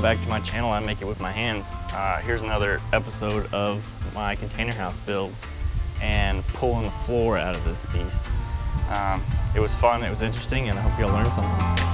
welcome back to my channel, I Make It With My Hands. Here's another episode of my container house build and pulling the floor out of this beast. It was fun, it was interesting, and I hope you'll learn something.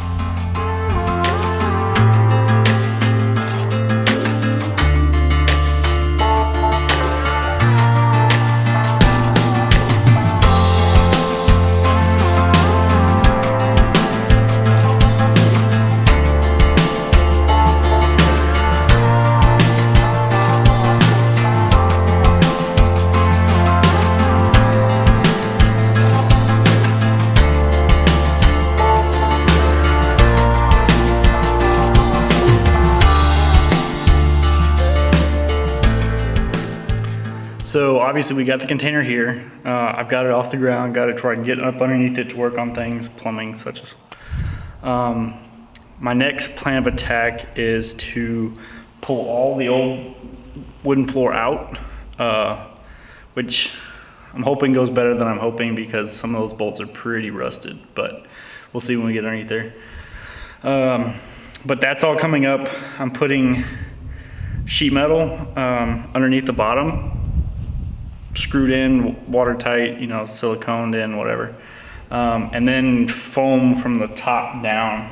So obviously we got the container here. I've got it off the ground, got it to where I can get up underneath it to work on things, plumbing such as. My next plan of attack is to pull all the old wooden floor out, which I'm hoping goes better than I'm hoping because some of those bolts are pretty rusted, but we'll see when we get underneath there. But that's all coming up. I'm putting sheet metal underneath the bottom, screwed in, watertight, siliconed in, whatever. And then foam from the top down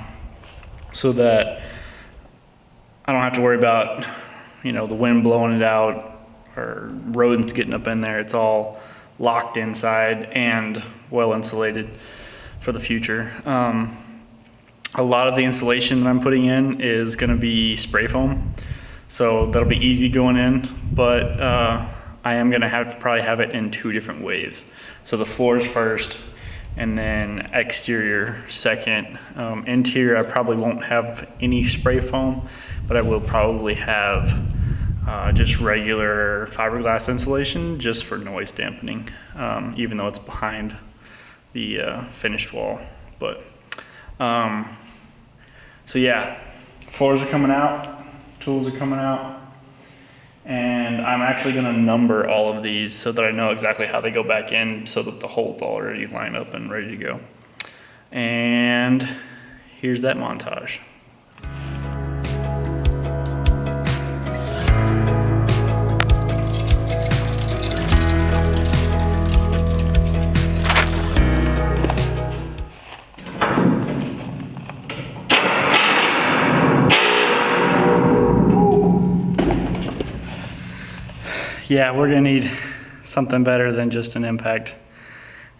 so that I don't have to worry about, the wind blowing it out or rodents getting up in there. It's all locked inside and well insulated for the future. A lot of the insulation that I'm putting in is gonna be spray foam. So that'll be easy going in, but I am gonna have to probably have it in 2 different waves. So the floors first, and then exterior second. Interior, I probably won't have any spray foam, but I will probably have just regular fiberglass insulation just for noise dampening, even though it's behind the finished wall. But, so yeah, floors are coming out, tools are coming out. And I'm actually gonna number all of these so that I know exactly how they go back in so that the holes already line up and ready to go. And here's that montage. Yeah, we're gonna need something better than just an impact,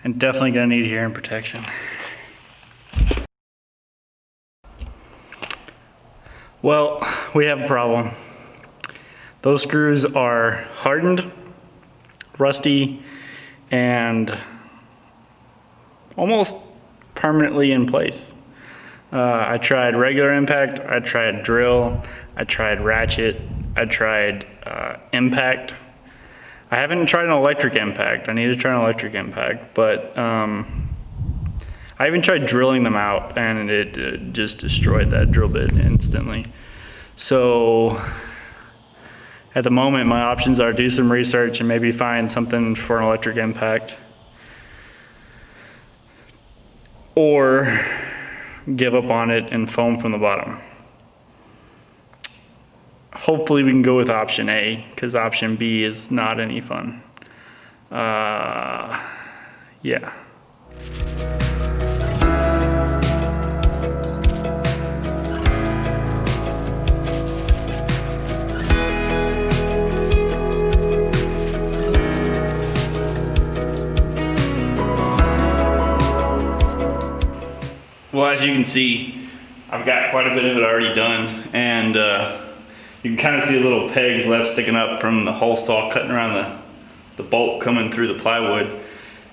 and definitely gonna need hearing protection. Well, we have a problem. Those screws are hardened, rusty, and almost permanently in place. I tried regular impact, I tried drill, I tried ratchet, I tried impact. I haven't tried an electric impact. I need to try an electric impact, but I even tried drilling them out and it just destroyed that drill bit instantly. So at the moment, my options are do some research and maybe find something for an electric impact, or give up on it and foam from the bottom. Hopefully we can go with option A, because option B is not any fun. Yeah. Well, as you can see, I've got quite a bit of it already done, and you can kind of see the little pegs left sticking up from the hole saw cutting around the bolt coming through the plywood.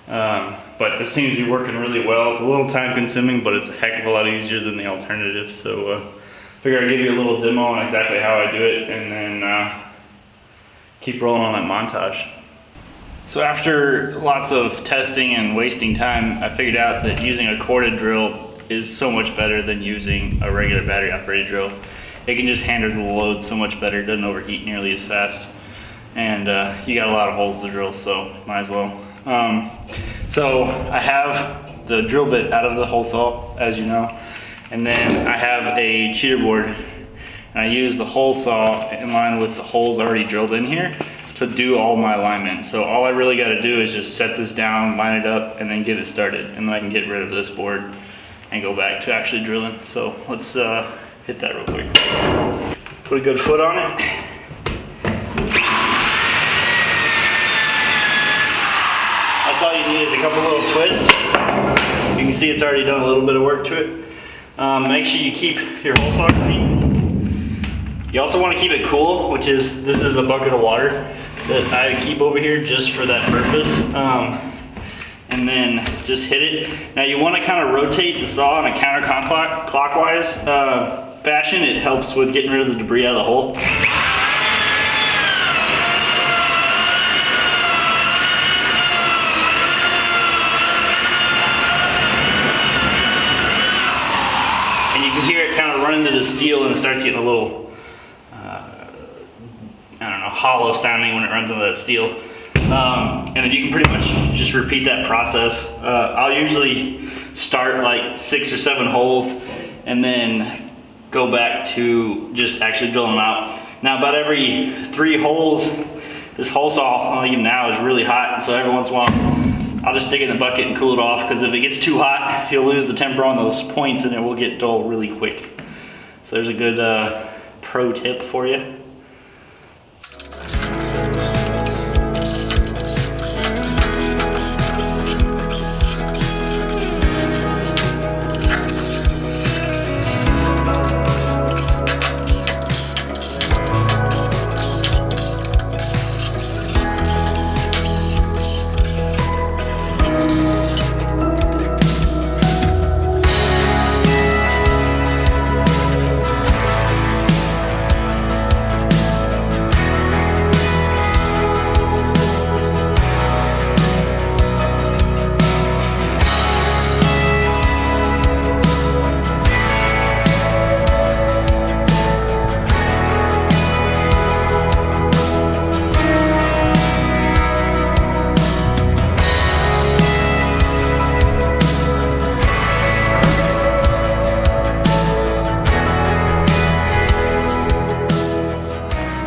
But this seems to be working really well. It's a little time consuming, but it's a heck of a lot easier than the alternative. So figure I'd give you a little demo on exactly how I do it, and then keep rolling on that montage. So after lots of testing and wasting time, I figured out that using a corded drill is so much better than using a regular battery operated drill. It can just handle the load so much better. It doesn't overheat nearly as fast. And you got a lot of holes to drill, so might as well. So I have the drill bit out of the hole saw, as you know. And then I have a cheater board And I use the hole saw in line with the holes already drilled in here to do all my alignment. So all I really got to do is just set this down, line it up, and then get it started. And then I can get rid of this board and go back to actually drilling. So let's hit that real quick. Put a good foot on it. That's all you need is a couple little twists. You can see it's already done a little bit of work to it. Make sure you keep your hole saw clean. You also want to keep it cool, which is, this is a bucket of water that I keep over here just for that purpose. And then just hit it. Now you want to kind of rotate the saw in a counterclockwise fashion. It helps with getting rid of the debris out of the hole. And you can hear it kind of run into the steel, and it starts getting a little I don't know, hollow sounding when it runs into that steel. And then you can pretty much just repeat that process. I'll usually start like 6 or 7 holes and then go back to just actually drilling them out. Now about every 3 holes, this hole saw, even now, is really hot, and so every once in a while I'll just stick it in the bucket and cool it off, because if it gets too hot, you'll lose the temper on those points and it will get dull really quick. So there's a good pro tip for you.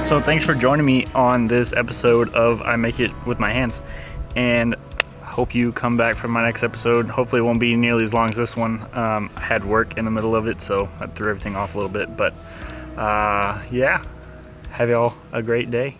So thanks for joining me on this episode of I Make It With My Hands, and hope you come back for my next episode. Hopefully it won't be nearly as long as this one. I had work in the middle of it, so I threw everything off a little bit, but yeah, have y'all a great day.